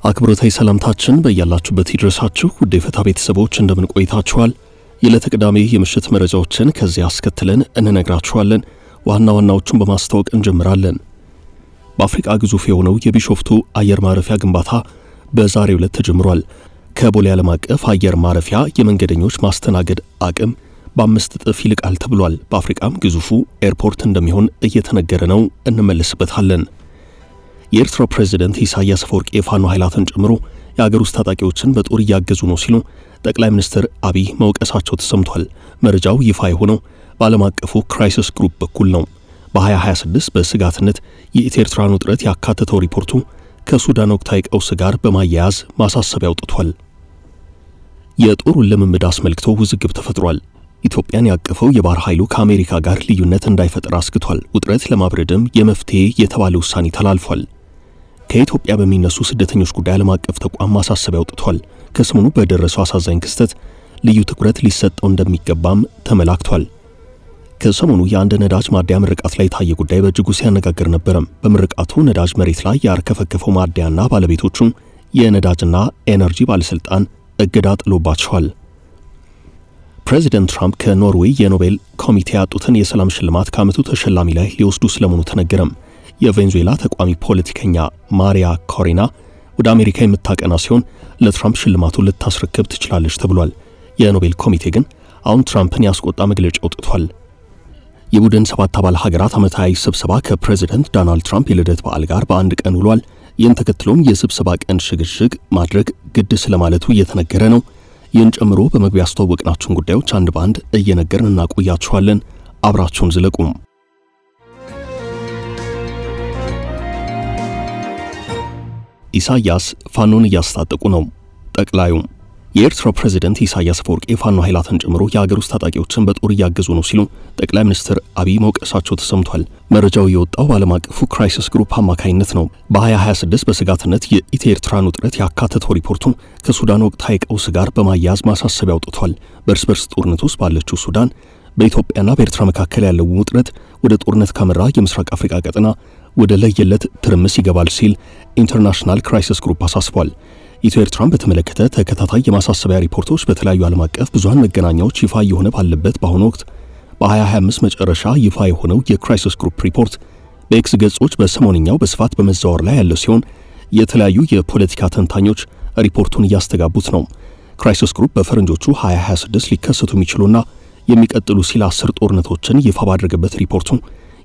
አክብሮታዊ ሰላምታችን በእያላችሁበት ይድረሳችሁ። ውድ የፈታ ቤተሰቦች እንደምን ቆይታችኋል? የዕለተ ቅዳሜ የምሽት መረጃዎችን ከዚህ አስከትለን እንነግራችኋለን። ዋና ዋናዎቹን በማስተዋወቅ እንጀምራለን። በአፍሪካ ግዙፍ የሆነው የቢሾፍቱ አየር ማረፊያ ግንባታ በዛሬው ዕለት ተጀምሯል። ከቦሌ ዓለም አቀፍ አየር ማረፊያ የመንገደኞች ማስተናገድ አቅም በ5 እጥፍ ይልቃል ተብሏል። በአፍሪካም ግዙፉ ኤርፖርት እንደሚሆን እየተነገረ ነው። እንመለስበታለን። የኤርትራ ፕሬዝዳንት ኢሳያስ አፈወርቂ የፋኖ ኃይላትን ጨምሮ የአገር ውስጥ ታጣቂዎችን በጦር እያገዙ ነው ሲሉ ጠቅላይ ሚኒስትር አብይ መውቀሳቸው ተሰምቷል። መረጃው ይፋ የሆነው በዓለም አቀፉ ክራይሲስ ግሩፕ በኩል ነው። በ2026 በስጋትነት የኢትዮ-ኤርትራን ውጥረት ያካተተው ሪፖርቱ ከሱዳን ወቅታዊ ቀውስ ጋር በማያያዝ ማሳሰቢያ አውጥቷል። የጦሩን ልምምድ አስመልክቶ ውዝግብ ተፈጥሯል። ኢትዮጵያን ያቀፈው የባህር ኃይሉ ከአሜሪካ ጋር ልዩነት እንዳይፈጠር አስግቷል። ውጥረት ለማብረድም የመፍትሄ የተባለ ውሳኔ ተላልፏል። ከኢትዮጵያ በሚነሱ ስደተኞች ጉዳይ ዓለም አቀፍ ተቋም ማሳሰቢያ አውጥቷል። ከሰሞኑ በደረሰው አሳዛኝ ክስተት ልዩ ትኩረት ሊሰጠው እንደሚገባም ተመላክቷል። ከሰሞኑ የአንድ ነዳጅ ማደያ ምርቃት ላይ የታየ ጉዳይ በእጅጉ ሲያነጋግር ነበረም። በምርቃቱ ነዳጅ መሬት ላይ ያርከፈከፈው ማደያና ባለቤቶቹ የነዳጅና ኤነርጂ ባለስልጣን እገዳ ጥሎባቸዋል። ፕሬዚደንት ትራምፕ ከኖርዌይ የኖቤል ኮሚቴ ያጡትን የሰላም ሽልማት ከዓመቱ ተሸላሚ ላይ ሊወስዱ ስለመሆኑ ተነገረም። የቬንዙዌላ ተቋሚ ፖለቲከኛ ማሪያ ኮሪና ወደ አሜሪካ የምታቀና ሲሆን ለትራምፕ ሽልማቱን ልታስረክብ ትችላለች ተብሏል። የኖቤል ኮሚቴ ግን አሁን ትራምፕን ያስቆጣ መግለጫ አውጥቷል። የቡድን 7 አባል ሀገራት ዓመታዊ ስብሰባ ከፕሬዚደንት ዶናልድ ትራምፕ የልደት በዓል ጋር በአንድ ቀን ውሏል። ይህን ተከትሎም የስብሰባ ቀን ሽግሽግ ማድረግ ግድ ስለማለቱ እየተነገረ ነው። ይህን ጨምሮ በመግቢያ ያስተዋወቅናችሁን ጉዳዮች አንድ ባንድ እየነገርን እናቆያችኋለን። አብራችሁን ዝለቁም። ኢሳያስ ፋኖን እያስታጠቁ ነው። ጠቅላዩ የኤርትራ ፕሬዝዳንት ኢሳያስ አፈወርቂ የፋኖ ኃይላትን ጨምሮ የአገር ውስጥ ታጣቂዎችን በጦር እያገዙ ነው ሲሉ ጠቅላይ ሚኒስትር አብይ መውቀሳቸው ተሰምቷል። መረጃው የወጣው በዓለም አቀፉ ክራይሲስ ግሩፕ አማካኝነት ነው። በ2026 በስጋትነት የኢትዮ-ኤርትራን ውጥረት ያካተተው ሪፖርቱ ከሱዳን ወቅታዊ ቀውስ ጋር በማያያዝ ማሳሰቢያ አውጥቷል። በእርስ በርስ ጦርነት ውስጥ ባለችው ሱዳን በኢትዮጵያና በኤርትራ መካከል ያለው ውጥረት ወደ ጦርነት ካመራ የምስራቅ አፍሪካ ቀጠና ወደ ለየለት ትርምስ ይገባል ሲል ኢንተርናሽናል ክራይሲስ ግሩፕ አሳስቧል። ኢትዮ ኤርትራን በተመለከተ ተከታታይ የማሳሰቢያ ሪፖርቶች በተለያዩ ዓለም አቀፍ ብዙሃን መገናኛዎች ይፋ የሆነ ባለበት በአሁኑ ወቅት በ2025 መጨረሻ ይፋ የሆነው የክራይሲስ ግሩፕ ሪፖርት በኤክስ ገጾች በሰሞንኛው በስፋት በመዛወር ላይ ያለው ሲሆን የተለያዩ የፖለቲካ ተንታኞች ሪፖርቱን እያስተጋቡት ነው። ክራይሲስ ግሩፕ በፈረንጆቹ 2026 ሊከሰቱ የሚችሉና የሚቀጥሉ ሲል 10 ጦርነቶችን ይፋ ባደረገበት ሪፖርቱ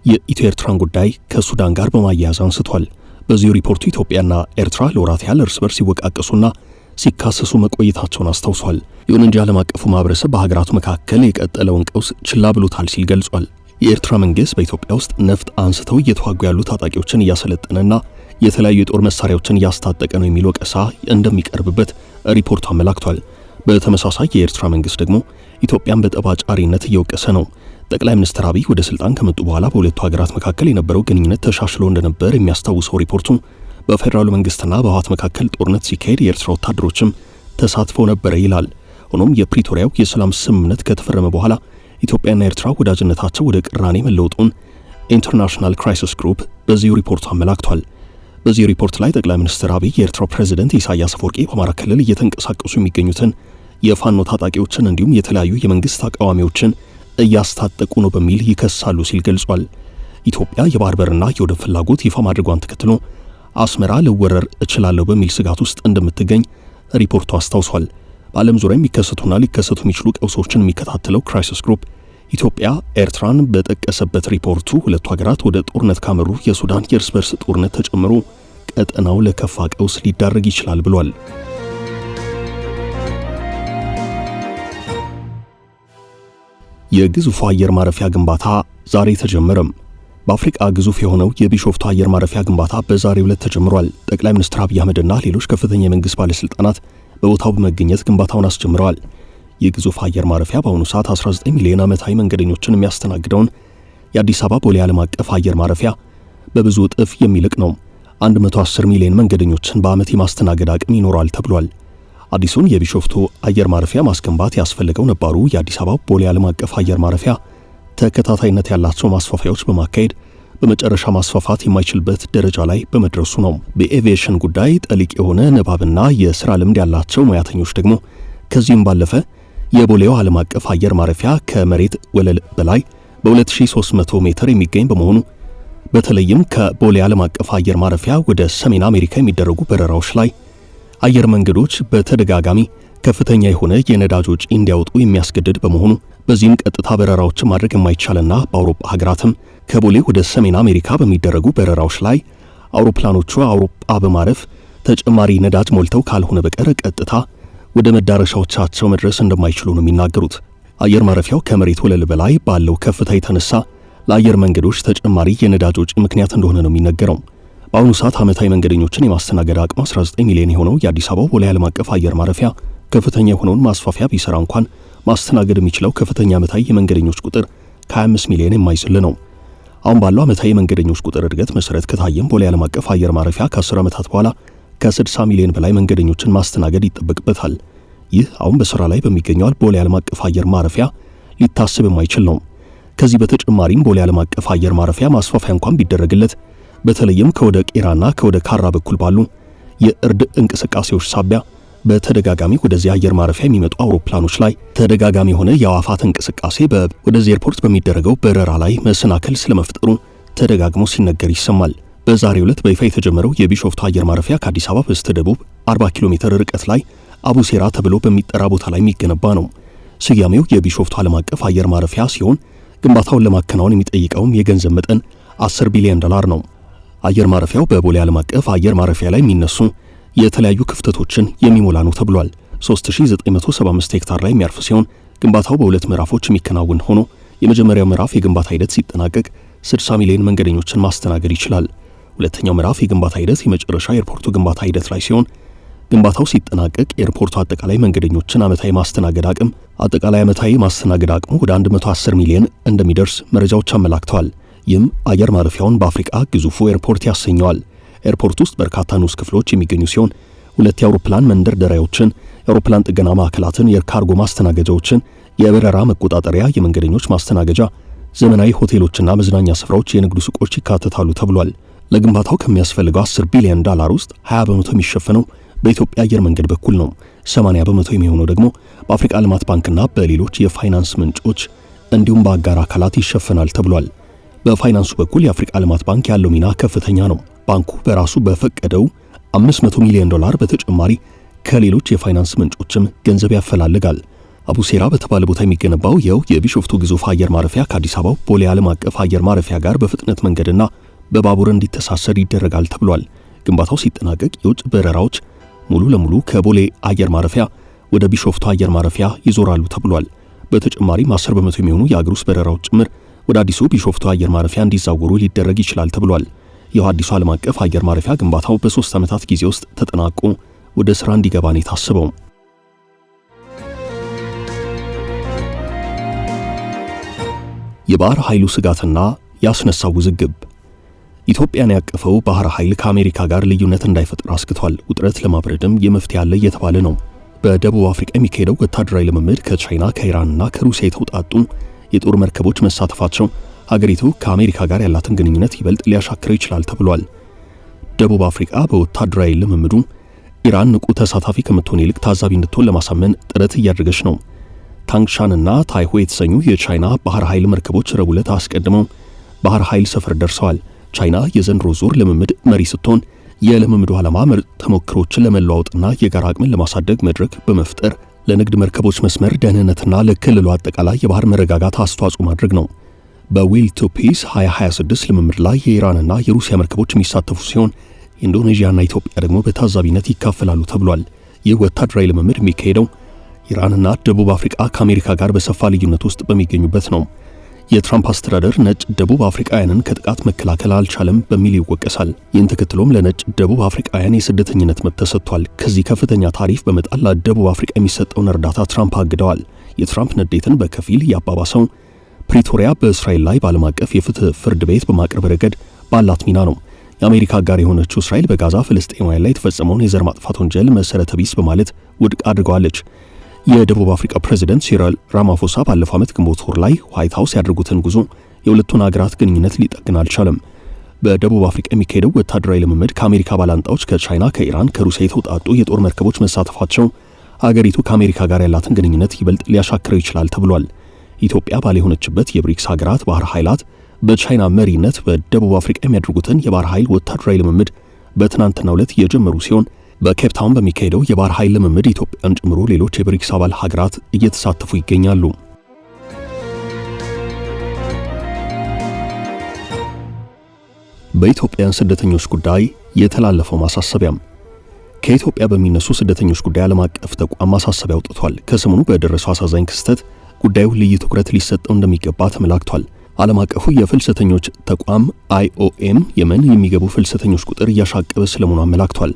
የኢትዮ ኤርትራን ጉዳይ ከሱዳን ጋር በማያያዝ አንስቷል። በዚሁ ሪፖርቱ ኢትዮጵያና ኤርትራ ለወራት ያህል እርስ በርስ ሲወቃቀሱና ሲካሰሱ መቆየታቸውን አስታውሷል። ይሁን እንጂ ዓለም አቀፉ ማህበረሰብ በሀገራቱ መካከል የቀጠለውን ቀውስ ችላ ብሎታል ሲል ገልጿል። የኤርትራ መንግስት በኢትዮጵያ ውስጥ ነፍጥ አንስተው እየተዋጉ ያሉ ታጣቂዎችን እያሰለጠነና የተለያዩ የጦር መሳሪያዎችን እያስታጠቀ ነው የሚል ወቀሳ እንደሚቀርብበት ሪፖርቱ አመላክቷል። በተመሳሳይ የኤርትራ መንግስት ደግሞ ኢትዮጵያን በጠባጫሪነት እየወቀሰ ነው። ጠቅላይ ሚኒስትር አብይ ወደ ስልጣን ከመጡ በኋላ በሁለቱ ሀገራት መካከል የነበረው ግንኙነት ተሻሽሎ እንደነበር የሚያስታውሰው ሪፖርቱ በፌደራሉ መንግስትና በህወሓት መካከል ጦርነት ሲካሄድ የኤርትራ ወታደሮችም ተሳትፈው ነበር ይላል። ሆኖም የፕሪቶሪያው የሰላም ስምምነት ከተፈረመ በኋላ ኢትዮጵያና ኤርትራ ወዳጅነታቸው ወደ ቅራኔ መለወጡን ኢንተርናሽናል ክራይሲስ ግሩፕ በዚሁ ሪፖርቱ አመላክቷል። በዚህ ሪፖርት ላይ ጠቅላይ ሚኒስትር አብይ የኤርትራ ፕሬዝዳንት ኢሳያስ አፈወርቂ በአማራ ክልል እየተንቀሳቀሱ የሚገኙትን የፋኖ ታጣቂዎችን እንዲሁም የተለያዩ የመንግስት ተቃዋሚዎችን እያስታጠቁ ነው በሚል ይከሳሉ ሲል ገልጿል። ኢትዮጵያ የባህር በርና የወደብ ፍላጎት ይፋ ማድረጓን ተከትሎ አስመራ ልወረር እችላለሁ በሚል ስጋት ውስጥ እንደምትገኝ ሪፖርቱ አስታውሷል። በዓለም ዙሪያ የሚከሰቱና ሊከሰቱ የሚችሉ ቀውሶችን የሚከታተለው ክራይሲስ ግሩፕ ኢትዮጵያ ኤርትራን በጠቀሰበት ሪፖርቱ ሁለቱ ሀገራት ወደ ጦርነት ካመሩ የሱዳን የእርስ በርስ ጦርነት ተጨምሮ ቀጠናው ለከፋ ቀውስ ሊዳረግ ይችላል ብሏል። የግዙፉ አየር ማረፊያ ግንባታ ዛሬ ተጀመረም። በአፍሪካ ግዙፍ የሆነው የቢሾፍቱ አየር ማረፊያ ግንባታ በዛሬው ዕለት ተጀምሯል። ጠቅላይ ሚኒስትር አብይ አህመድና ሌሎች ከፍተኛ የመንግስት ባለስልጣናት በቦታው በመገኘት ግንባታውን አስጀምረዋል። የግዙፍ አየር ማረፊያ በአሁኑ ሰዓት 19 ሚሊዮን ዓመታዊ መንገደኞችን የሚያስተናግደውን የአዲስ አበባ ቦሌ ዓለም አቀፍ አየር ማረፊያ በብዙ እጥፍ የሚልቅ ነው። 110 ሚሊዮን መንገደኞችን በዓመት የማስተናገድ አቅም ይኖራል ተብሏል። አዲሱን የቢሾፍቱ አየር ማረፊያ ማስገንባት ያስፈልገው ነባሩ የአዲስ አበባ ቦሌ ዓለም አቀፍ አየር ማረፊያ ተከታታይነት ያላቸው ማስፋፊያዎች በማካሄድ በመጨረሻ ማስፋፋት የማይችልበት ደረጃ ላይ በመድረሱ ነው። በኤቪዬሽን ጉዳይ ጠሊቅ የሆነ ንባብና የሥራ ልምድ ያላቸው ሙያተኞች ደግሞ ከዚህም ባለፈ የቦሌው ዓለም አቀፍ አየር ማረፊያ ከመሬት ወለል በላይ በ2300 ሜትር የሚገኝ በመሆኑ በተለይም ከቦሌ ዓለም አቀፍ አየር ማረፊያ ወደ ሰሜን አሜሪካ የሚደረጉ በረራዎች ላይ አየር መንገዶች በተደጋጋሚ ከፍተኛ የሆነ የነዳጅ ወጪ እንዲያወጡ የሚያስገድድ በመሆኑ በዚህም ቀጥታ በረራዎችን ማድረግ የማይቻልና በአውሮፓ ሀገራትም ከቦሌ ወደ ሰሜን አሜሪካ በሚደረጉ በረራዎች ላይ አውሮፕላኖቹ አውሮፓ በማረፍ ተጨማሪ ነዳጅ ሞልተው ካልሆነ በቀር ቀጥታ ወደ መዳረሻዎቻቸው መድረስ እንደማይችሉ ነው የሚናገሩት። አየር ማረፊያው ከመሬት ወለል በላይ ባለው ከፍታ የተነሳ ለአየር መንገዶች ተጨማሪ የነዳጅ ወጪ ምክንያት እንደሆነ ነው የሚነገረው። በአሁኑ ሰዓት ዓመታዊ መንገደኞችን የማስተናገድ አቅሙ 19 ሚሊዮን የሆነው የአዲስ አበባ ቦሌ ዓለም አቀፍ አየር ማረፊያ ከፍተኛ የሆነውን ማስፋፊያ ቢሰራ እንኳን ማስተናገድ የሚችለው ከፍተኛ ዓመታዊ የመንገደኞች ቁጥር ከ25 ሚሊዮን የማይዝል ነው። አሁን ባለው ዓመታዊ የመንገደኞች ቁጥር እድገት መሰረት ከታየም ቦሌ ዓለም አቀፍ አየር ማረፊያ ከ10 ዓመታት በኋላ ከ60 ሚሊዮን በላይ መንገደኞችን ማስተናገድ ይጠበቅበታል። ይህ አሁን በሥራ ላይ በሚገኘው ቦሌ ዓለም አቀፍ አየር ማረፊያ ሊታሰብ የማይችል ነው። ከዚህ በተጨማሪም ቦሌ ዓለም አቀፍ አየር ማረፊያ ማስፋፊያ እንኳን ቢደረግለት በተለይም ከወደ ቄራና ከወደ ካራ በኩል ባሉ የእርድ እንቅስቃሴዎች ሳቢያ በተደጋጋሚ ወደዚህ አየር ማረፊያ የሚመጡ አውሮፕላኖች ላይ ተደጋጋሚ የሆነ የአዋፋት እንቅስቃሴ ወደዚህ ኤርፖርት በሚደረገው በረራ ላይ መሰናክል ስለመፍጠሩ ተደጋግሞ ሲነገር ይሰማል። በዛሬው ዕለት በይፋ የተጀመረው የቢሾፍቱ አየር ማረፊያ ከአዲስ አበባ በስተደቡብ 40 ኪሎ ሜትር ርቀት ላይ አቡሴራ ተብሎ በሚጠራ ቦታ ላይ የሚገነባ ነው። ስያሜው የቢሾፍቱ ዓለም አቀፍ አየር ማረፊያ ሲሆን ግንባታውን ለማከናወን የሚጠይቀውም የገንዘብ መጠን $10 ቢሊዮን ነው። አየር ማረፊያው በቦሌ ዓለም አቀፍ አየር ማረፊያ ላይ የሚነሱ የተለያዩ ክፍተቶችን የሚሞላ ነው ተብሏል። 3975 ሄክታር ላይ የሚያርፍ ሲሆን ግንባታው በሁለት ምዕራፎች የሚከናወን ሆኖ የመጀመሪያው ምዕራፍ የግንባታ ሂደት ሲጠናቀቅ 60 ሚሊዮን መንገደኞችን ማስተናገድ ይችላል። ሁለተኛው ምዕራፍ የግንባታ ሂደት የመጨረሻ ኤርፖርቱ ግንባታ ሂደት ላይ ሲሆን ግንባታው ሲጠናቀቅ ኤርፖርቱ አጠቃላይ መንገደኞችን ዓመታዊ ማስተናገድ አቅሙ ወደ 110 ሚሊዮን እንደሚደርስ መረጃዎች አመላክተዋል። ይህም አየር ማረፊያውን በአፍሪካ ግዙፉ ኤርፖርት ያሰኘዋል። ኤርፖርት ውስጥ በርካታ ንዑስ ክፍሎች የሚገኙ ሲሆን 2 የአውሮፕላን መንደርደሪያዎችን፣ የአውሮፕላን ጥገና ማዕከላትን፣ የካርጎ ማስተናገጃዎችን፣ የበረራ መቆጣጠሪያ፣ የመንገደኞች ማስተናገጃ፣ ዘመናዊ ሆቴሎችና መዝናኛ ስፍራዎች፣ የንግድ ሱቆች ይካተታሉ ተብሏል። ለግንባታው ከሚያስፈልገው $10 ቢሊዮን ውስጥ 20 በመቶ የሚሸፈነው በኢትዮጵያ አየር መንገድ በኩል ነው። 80 በመቶ የሚሆነው ደግሞ በአፍሪካ ልማት ባንክና በሌሎች የፋይናንስ ምንጮች እንዲሁም በአጋር አካላት ይሸፈናል ተብሏል። በፋይናንሱ በኩል የአፍሪካ ልማት ባንክ ያለው ሚና ከፍተኛ ነው። ባንኩ በራሱ በፈቀደው $500 ሚሊዮን በተጨማሪ ከሌሎች የፋይናንስ ምንጮችም ገንዘብ ያፈላልጋል። አቡሴራ በተባለ ቦታ የሚገነባው የቢሾፍቱ ግዙፍ አየር ማረፊያ ከአዲስ አበባ ቦሌ ዓለም አቀፍ አየር ማረፊያ ጋር በፍጥነት መንገድና በባቡር እንዲተሳሰር ይደረጋል ተብሏል። ግንባታው ሲጠናቀቅ የውጭ በረራዎች ሙሉ ለሙሉ ከቦሌ አየር ማረፊያ ወደ ቢሾፍቱ አየር ማረፊያ ይዞራሉ ተብሏል። በተጨማሪም 10 በመቶ የሚሆኑ የአገር ውስጥ በረራዎች ጭምር ወደ አዲሱ ቢሾፍቱ አየር ማረፊያ እንዲዛወሩ ሊደረግ ይችላል ተብሏል። ይህ አዲሱ ዓለም አቀፍ አየር ማረፊያ ግንባታው በ3 ዓመታት ጊዜ ውስጥ ተጠናቆ ወደ ሥራ እንዲገባ ነው የታሰበው። የባህር ኃይሉ ስጋትና ያስነሳው ውዝግብ ኢትዮጵያን ያቀፈው ባህር ኃይል ከአሜሪካ ጋር ልዩነት እንዳይፈጥር አስክቷል። ውጥረት ለማብረድም የመፍትሄ ያለ እየተባለ ነው። በደቡብ አፍሪካ የሚካሄደው ወታደራዊ ልምምድ ከቻይና ከኢራንና ከሩሲያ የተውጣጡ የጦር መርከቦች መሳተፋቸው ሀገሪቱ ከአሜሪካ ጋር ያላትን ግንኙነት ይበልጥ ሊያሻክረው ይችላል ተብሏል። ደቡብ አፍሪካ በወታደራዊ ልምምዱ ኢራን ንቁ ተሳታፊ ከምትሆን ይልቅ ታዛቢ እንድትሆን ለማሳመን ጥረት እያደረገች ነው። ታንግሻንና ታይሆ የተሰኙ የቻይና ባህር ኃይል መርከቦች ረቡዕ ዕለት አስቀድመው ባህር ኃይል ሰፈር ደርሰዋል። ቻይና የዘንድሮ ዙር ልምምድ መሪ ስትሆን የልምምዱ ዓላማ ምርጥ ተሞክሮችን ለመለዋወጥና የጋራ አቅምን ለማሳደግ መድረክ በመፍጠር ለንግድ መርከቦች መስመር ደህንነትና ለክልሉ አጠቃላይ የባህር መረጋጋት አስተዋጽኦ ማድረግ ነው። በዊል ቱ ፒስ 2026 ልምምድ ላይ የኢራንና የሩሲያ መርከቦች የሚሳተፉ ሲሆን ኢንዶኔዥያና ኢትዮጵያ ደግሞ በታዛቢነት ይካፈላሉ ተብሏል። ይህ ወታደራዊ ልምምድ የሚካሄደው ኢራንና ደቡብ አፍሪካ ከአሜሪካ ጋር በሰፋ ልዩነት ውስጥ በሚገኙበት ነው። የትራምፕ አስተዳደር ነጭ ደቡብ አፍሪካውያንን ከጥቃት መከላከል አልቻለም በሚል ይወቀሳል። ይህን ተከትሎም ለነጭ ደቡብ አፍሪካውያን የስደተኝነት መብት ተሰጥቷል። ከዚህ ከፍተኛ ታሪፍ በመጣል ለደቡብ አፍሪካ የሚሰጠውን እርዳታ ትራምፕ አግደዋል። የትራምፕ ንዴትን በከፊል ያባባሰው ፕሪቶሪያ በእስራኤል ላይ በዓለም አቀፍ የፍትህ ፍርድ ቤት በማቅረብ ረገድ ባላት ሚና ነው። የአሜሪካ አጋር የሆነችው እስራኤል በጋዛ ፍልስጤማውያን ላይ የተፈጸመውን የዘር ማጥፋት ወንጀል መሰረተ ቢስ በማለት ውድቅ አድርገዋለች። የደቡብ አፍሪካ ፕሬዝዳንት ሲሪል ራማፎሳ ባለፈው ዓመት ግንቦት ወር ላይ ዋይት ሃውስ ያደረጉትን ጉዞ የሁለቱን አገራት ግንኙነት ሊጠግን አልቻለም። በደቡብ አፍሪካ የሚካሄደው ወታደራዊ ልምምድ ከአሜሪካ ባላንጣዎች ከቻይና፣ ከኢራን፣ ከሩሲያ የተውጣጡ የጦር መርከቦች መሳተፋቸው አገሪቱ ከአሜሪካ ጋር ያላትን ግንኙነት ይበልጥ ሊያሻክረው ይችላል ተብሏል። ኢትዮጵያ ባል የሆነችበት የብሪክስ ሀገራት ባህር ኃይላት በቻይና መሪነት በደቡብ አፍሪካ የሚያደርጉትን የባህር ኃይል ወታደራዊ ልምምድ በትናንትናው ዕለት የጀመሩ ሲሆን በኬፕ ታውን በሚካሄደው የባህር ኃይል ልምምድ ኢትዮጵያን ጨምሮ ሌሎች የብሪክስ አባል ሀገራት እየተሳተፉ ይገኛሉ። በኢትዮጵያን ስደተኞች ጉዳይ የተላለፈው ማሳሰቢያም ከኢትዮጵያ በሚነሱ ስደተኞች ጉዳይ ዓለም አቀፍ ተቋም ማሳሰቢያ አውጥቷል። ከሰሞኑ በደረሰው አሳዛኝ ክስተት ጉዳዩ ልዩ ትኩረት ሊሰጠው እንደሚገባ ተመላክቷል። ዓለም አቀፉ የፍልሰተኞች ተቋም IOM የመን የሚገቡ ፍልሰተኞች ቁጥር እያሻቀበ ስለመሆኑ አመላክቷል።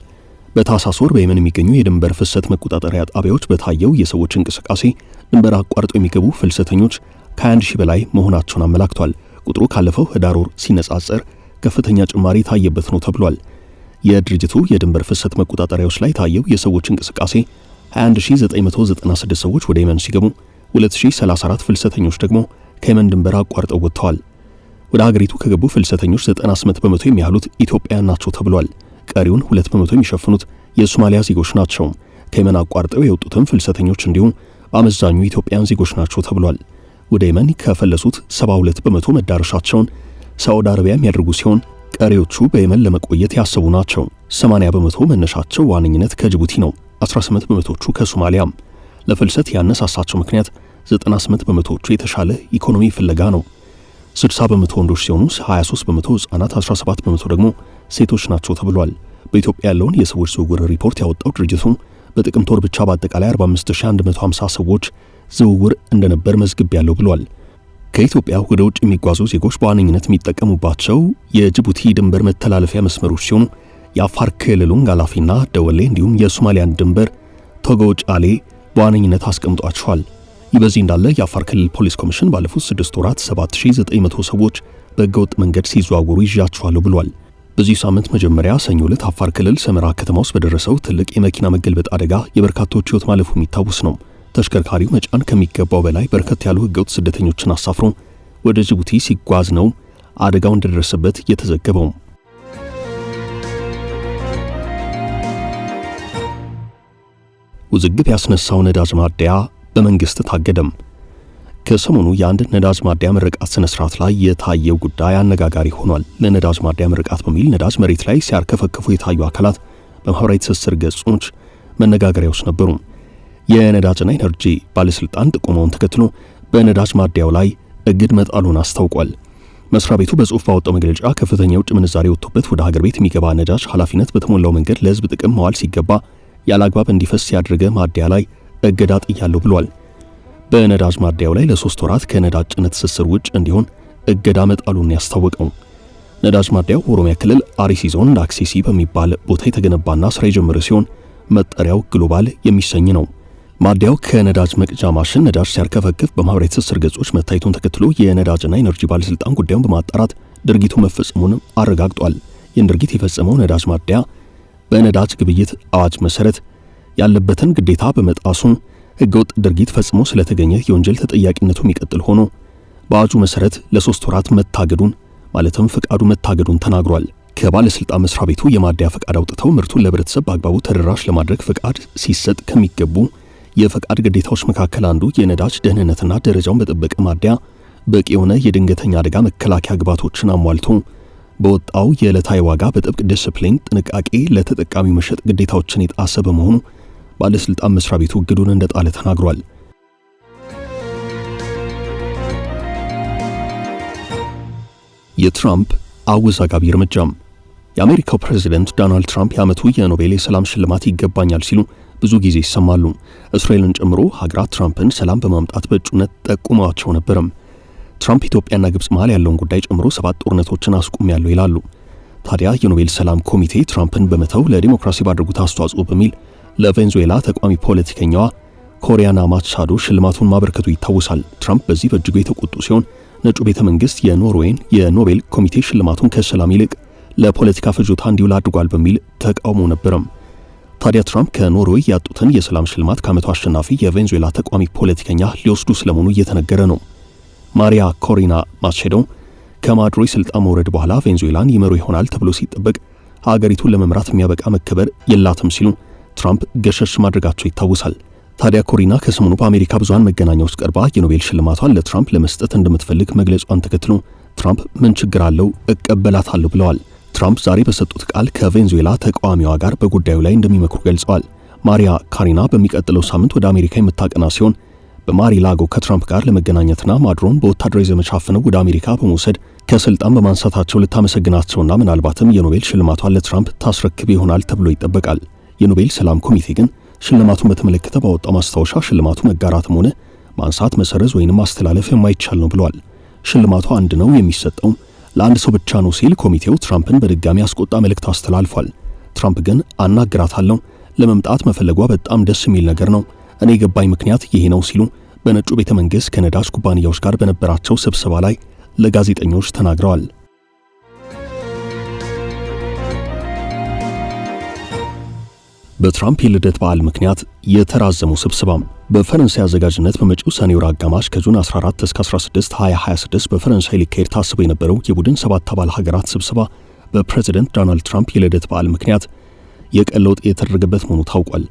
በታህሳስ ወር በየመን የሚገኙ የድንበር ፍሰት መቆጣጠሪያ ጣቢያዎች በታየው የሰዎች እንቅስቃሴ ድንበር አቋርጠው የሚገቡ ፍልሰተኞች ከ1 ሺህ በላይ መሆናቸውን አመላክቷል። ቁጥሩ ካለፈው ህዳር ወር ሲነጻጸር ከፍተኛ ጭማሪ ታየበት ነው ተብሏል። የድርጅቱ የድንበር ፍሰት መቆጣጠሪያዎች ላይ ታየው የሰዎች እንቅስቃሴ 21996 ሰዎች ወደ የመን ሲገቡ 2034 ፍልሰተኞች ደግሞ ከየመን ድንበር አቋርጠው ወጥተዋል። ወደ ሀገሪቱ ከገቡ ፍልሰተኞች 98 በመቶ የሚያህሉት ኢትዮጵያውያን ናቸው ተብሏል። ቀሪውን 2 በመቶ የሚሸፍኑት የሶማሊያ ዜጎች ናቸው። ከየመን አቋርጠው የወጡትም ፍልሰተኞች እንዲሁም አመዛኙ ኢትዮጵያውያን ዜጎች ናቸው ተብሏል። ወደ የመን ከፈለሱት 72 በመቶ መዳረሻቸውን ሳዑዲ አረቢያ የሚያደርጉ ሲሆን ቀሪዎቹ በየመን ለመቆየት ያሰቡ ናቸው። 80 በመቶ መነሻቸው ዋነኝነት ከጅቡቲ ነው። 18 በመቶቹ ከሶማሊያም። ለፍልሰት ያነሳሳቸው ምክንያት 98 በመቶቹ የተሻለ ኢኮኖሚ ፍለጋ ነው። 60 በመቶ ወንዶች ሲሆኑ 23 በመቶ ሕፃናት፣ 17 በመቶ ደግሞ ሴቶች ናቸው ተብሏል። በኢትዮጵያ ያለውን የሰዎች ዝውውር ሪፖርት ያወጣው ድርጅቱ በጥቅምት ወር ብቻ በአጠቃላይ 45150 ሰዎች ዝውውር እንደነበር መዝግብ ያለው ብሏል። ከኢትዮጵያ ወደ ውጭ የሚጓዙ ዜጎች በዋነኝነት የሚጠቀሙባቸው የጅቡቲ ድንበር መተላለፊያ መስመሮች ሲሆኑ የአፋር ክልሉን ጋላፊና ደወሌ እንዲሁም የሶማሊያን ድንበር ቶጎ ጫሌ በዋነኝነት አስቀምጧቸዋል። ይህ በዚህ እንዳለ የአፋር ክልል ፖሊስ ኮሚሽን ባለፉት 6 ወራት 7900 ሰዎች በህገወጥ መንገድ ሲዘዋወሩ ይዣቸዋለሁ ብሏል። በዚህ ሳምንት መጀመሪያ ሰኞ ዕለት አፋር ክልል ሰመራ ከተማ ውስጥ በደረሰው ትልቅ የመኪና መገልበጥ አደጋ የበርካቶች ህይወት ማለፉ የሚታወስ ነው። ተሽከርካሪው መጫን ከሚገባው በላይ በርከት ያሉ ህገወጥ ስደተኞችን አሳፍሮ ወደ ጅቡቲ ሲጓዝ ነው አደጋው እንደደረሰበት የተዘገበው። ውዝግብ ያስነሳው ነዳጅ ማደያ በመንግስት ታገደም። ከሰሞኑ የአንድ ነዳጅ ማደያ ምርቃት ስነ ስርዓት ላይ የታየው ጉዳይ አነጋጋሪ ሆኗል። ለነዳጅ ማደያ ምርቃት በሚል ነዳጅ መሬት ላይ ሲያርከፈክፉ የታዩ አካላት በማህበራዊ ትስስር ገጾች መነጋገሪያዎች ነበሩ። የነዳጅና ኢነርጂ ባለስልጣን ጥቆማውን ተከትሎ በነዳጅ ማደያው ላይ እግድ መጣሉን አስታውቋል። መስሪያ ቤቱ በጽሁፍ ባወጣው መግለጫ ከፍተኛ የውጭ ምንዛሬ ወጥቶበት ወደ ሀገር ቤት የሚገባ ነዳጅ ኃላፊነት በተሞላው መንገድ ለህዝብ ጥቅም መዋል ሲገባ ያለአግባብ እንዲፈስ ያደረገ ማደያ ላይ እገዳ ጥያለሁ ብሏል። በነዳጅ ማደያው ላይ ለ3 ወራት ከነዳጅ ጭነት ትስስር ውጭ እንዲሆን እገዳ መጣሉን ያስታወቀው ነዳጅ ማደያው ኦሮሚያ ክልል አርሲ ዞን ዳክሲሲ በሚባል ቦታ የተገነባና ስራ የጀመረ ሲሆን መጠሪያው ግሎባል የሚሰኝ ነው። ማደያው ከነዳጅ መቅጃ ማሽን ነዳጅ ሲያርከፈክፍ በማህበራዊ ትስስር ገጾች መታየቱን ተከትሎ የነዳጅና ኢነርጂ ባለስልጣን ጉዳዩን በማጣራት ድርጊቱ መፈጸሙን አረጋግጧል። ይህን ድርጊት የፈጸመው ነዳጅ ማደያ በነዳጅ ግብይት አዋጅ መሰረት ያለበትን ግዴታ በመጣሱ ህገወጥ ድርጊት ፈጽሞ ስለተገኘ የወንጀል ተጠያቂነቱ የሚቀጥል ሆኖ በአዋጁ መሰረት ለ3 ወራት መታገዱን ማለትም ፍቃዱ መታገዱን ተናግሯል። ከባለስልጣን መስሪያ ቤቱ የማደያ ፍቃድ አውጥተው ምርቱን ለህብረተሰብ በአግባቡ ተደራሽ ለማድረግ ፍቃድ ሲሰጥ ከሚገቡ የፍቃድ ግዴታዎች መካከል አንዱ የነዳጅ ደህንነትና ደረጃውን በጠበቀ ማደያ በቂ የሆነ የድንገተኛ አደጋ መከላከያ ግብዓቶችን አሟልቶ በወጣው የዕለታዊ ዋጋ በጥብቅ ዲስፕሊን ጥንቃቄ ለተጠቃሚው መሸጥ ግዴታዎችን የጣሰ በመሆኑ ባለስልጣን መስሪያ ቤቱ እግዱን እንደጣለ ተናግሯል። የትራምፕ አወዛጋቢ እርምጃም የአሜሪካው ፕሬዝዳንት ዶናልድ ትራምፕ የዓመቱ የኖቤል የሰላም ሽልማት ይገባኛል ሲሉ ብዙ ጊዜ ይሰማሉ። እስራኤልን ጨምሮ ሀገራት ትራምፕን ሰላም በማምጣት በእጩነት ጠቁመዋቸው ነበርም። ትራምፕ ኢትዮጵያና ግብጽ መሃል ያለውን ጉዳይ ጨምሮ 7 ጦርነቶችን አስቆሚያለሁ ይላሉ። ታዲያ የኖቤል ሰላም ኮሚቴ ትራምፕን በመተው ለዲሞክራሲ ባደረጉት አስተዋጽኦ በሚል ለቬንዙዌላ ተቋሚ ፖለቲከኛዋ ኮሪያና ማቻዶ ሽልማቱን ማበርከቱ ይታወሳል። ትራምፕ በዚህ በእጅጉ የተቆጡ ሲሆን ነጩ ቤተ መንግስት የኖርዌይን የኖቤል ኮሚቴ ሽልማቱን ከሰላም ይልቅ ለፖለቲካ ፍጆታ እንዲውል አድርጓል በሚል ተቃውሞ ነበረም። ታዲያ ትራምፕ ከኖርዌይ ያጡትን የሰላም ሽልማት ከዓመቱ አሸናፊ የቬንዙዌላ ተቋሚ ፖለቲከኛ ሊወስዱ ስለመሆኑ እየተነገረ ነው። ማሪያ ኮሪና ማቼዶ ከማዱሮ ስልጣን መውረድ በኋላ ቬንዙዌላን ይመሩ ይሆናል ተብሎ ሲጠበቅ ሀገሪቱን ለመምራት የሚያበቃ መከበር የላትም ሲሉ ትራምፕ ገሸሽ ማድረጋቸው ይታወሳል። ታዲያ ኮሪና ከሰሞኑ በአሜሪካ ብዙሃን መገናኛ ውስጥ ቀርባ የኖቤል ሽልማቷን ለትራምፕ ለመስጠት እንደምትፈልግ መግለጿን ተከትሎ ትራምፕ ምን ችግር አለው እቀበላታለሁ ብለዋል። ትራምፕ ዛሬ በሰጡት ቃል ከቬንዙዌላ ተቃዋሚዋ ጋር በጉዳዩ ላይ እንደሚመክሩ ገልጸዋል። ማሪያ ካሪና በሚቀጥለው ሳምንት ወደ አሜሪካ የምታቀና ሲሆን በማሪላጎ ከትራምፕ ጋር ለመገናኘትና ማዱሮን በወታደራዊ ዘመቻ አፍነው ወደ አሜሪካ በመውሰድ ከስልጣን በማንሳታቸው ልታመሰግናቸውና ምናልባትም የኖቤል ሽልማቷን ለትራምፕ ታስረክብ ይሆናል ተብሎ ይጠበቃል። የኖቤል ሰላም ኮሚቴ ግን ሽልማቱን በተመለከተ ባወጣው ማስታወሻ ሽልማቱ መጋራትም ሆነ ማንሳት፣ መሰረዝ ወይንም ማስተላለፍ የማይቻል ነው ብሏል። ሽልማቱ አንድ ነው የሚሰጠው ለአንድ ሰው ብቻ ነው ሲል ኮሚቴው ትራምፕን በድጋሚ አስቆጣ መልእክት አስተላልፏል። ትራምፕ ግን አናግራታለሁ፣ ለመምጣት መፈለጓ በጣም ደስ የሚል ነገር ነው፣ እኔ የገባኝ ምክንያት ይሄ ነው ሲሉ በነጩ ቤተ መንግሥት ከነዳጅ ኩባንያዎች ጋር በነበራቸው ስብሰባ ላይ ለጋዜጠኞች ተናግረዋል። በትራምፕ የልደት በዓል ምክንያት የተራዘመው ስብሰባ በፈረንሳይ አዘጋጅነት በመጪው ሰኔ ወር አጋማሽ ከጁን 14 እስከ 16 2026 በፈረንሳይ ሊካሄድ ታስቦ የነበረው የቡድን 7 አባል ሀገራት ስብሰባ በፕሬዝዳንት ዶናልድ ትራምፕ የልደት በዓል ምክንያት የቀን ለውጥ የተደረገበት መሆኑ ታውቋል።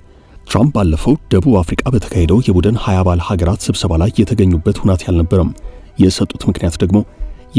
ትራምፕ ባለፈው ደቡብ አፍሪካ በተካሄደው የቡድን 20 አባል ሀገራት ስብሰባ ላይ የተገኙበት ሁናት ያልነበረም። የሰጡት ምክንያት ደግሞ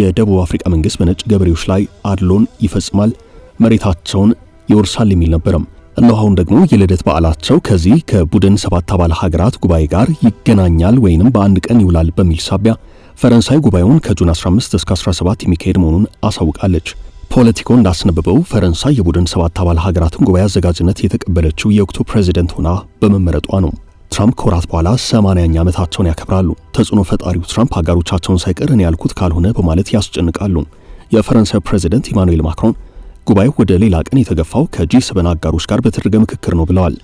የደቡብ አፍሪካ መንግስት በነጭ ገበሬዎች ላይ አድሎን ይፈጽማል፣ መሬታቸውን ይወርሳል የሚል ነበረም። እነሆ አሁን ደግሞ የልደት በዓላቸው ከዚህ ከቡድን 7 አባል ሀገራት ጉባኤ ጋር ይገናኛል ወይንም በአንድ ቀን ይውላል በሚል ሳቢያ ፈረንሳይ ጉባኤውን ከጁን 15 እስከ 17 የሚካሄድ መሆኑን አሳውቃለች። ፖለቲኮ እንዳስነበበው ፈረንሳይ የቡድን 7 አባል ሀገራትን ጉባኤ አዘጋጅነት የተቀበለችው የወቅቱ ፕሬዝዳንት ሆና በመመረጧ ነው። ትራምፕ ከወራት በኋላ 80ኛ ዓመታቸውን ያከብራሉ። ተጽዕኖ ፈጣሪው ትራምፕ አጋሮቻቸውን ሳይቀር እኔ ያልኩት ካልሆነ በማለት ያስጨንቃሉ። የፈረንሳይ ፕሬዝዳንት ኢማኑኤል ማክሮን ጉባኤው ወደ ሌላ ቀን የተገፋው ከጂ7 አጋሮች ጋር በተደረገ ምክክር ነው ብለዋል።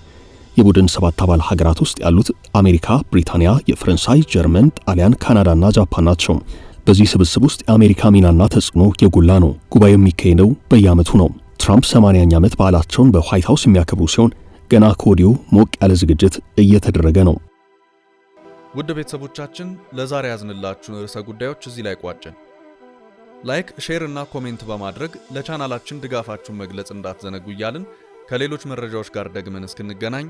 የቡድን 7 አባል ሀገራት ውስጥ ያሉት አሜሪካ፣ ብሪታንያ፣ የፈረንሳይ፣ ጀርመን፣ ጣሊያን፣ ካናዳና ጃፓን ናቸው። በዚህ ስብስብ ውስጥ የአሜሪካ ሚናና ተጽዕኖ የጎላ ነው። ጉባኤው የሚካሄደው በየዓመቱ ነው። ትራምፕ 80ኛ ዓመት በዓላቸውን በዋይት ሃውስ የሚያከብሩ ሲሆን ገና ከወዲሁ ሞቅ ያለ ዝግጅት እየተደረገ ነው። ውድ ቤተሰቦቻችን ለዛሬ ያዝንላችሁ ርዕሰ ጉዳዮች እዚህ ላይ ቋጨን። ላይክ፣ ሼር እና ኮሜንት በማድረግ ለቻናላችን ድጋፋችሁን መግለጽ እንዳትዘነጉ እያልን ከሌሎች መረጃዎች ጋር ደግመን እስክንገናኝ